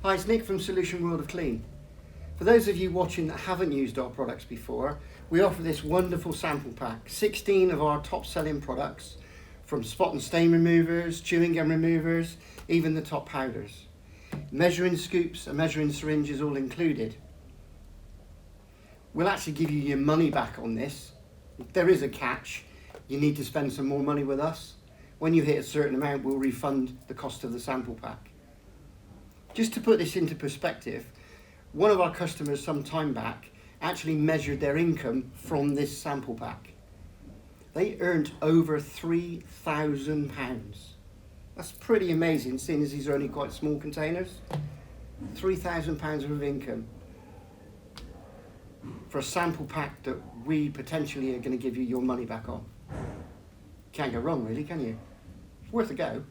Hi, it's Nick from Solution World of Clean. For those of you watching that haven't used our products before, we offer this wonderful sample pack, 16 of our top selling products, from spot and stain removers, chewing gum removers, even the top powders. Measuring scoops and measuring syringes all included. We'll actually give you your money back on this. If there is a catch, you need to spend some more money with us. When you hit a certain amount, we'll refund the cost of the sample pack. Just to put this into perspective, one of our customers some time back actually measured their income from this sample pack. They earned over £3,000. That's pretty amazing, seeing as these are only quite small containers. £3,000 worth of income for a sample pack that we potentially are going to give you your money back on. Can't go wrong, really, can you? It's worth a go.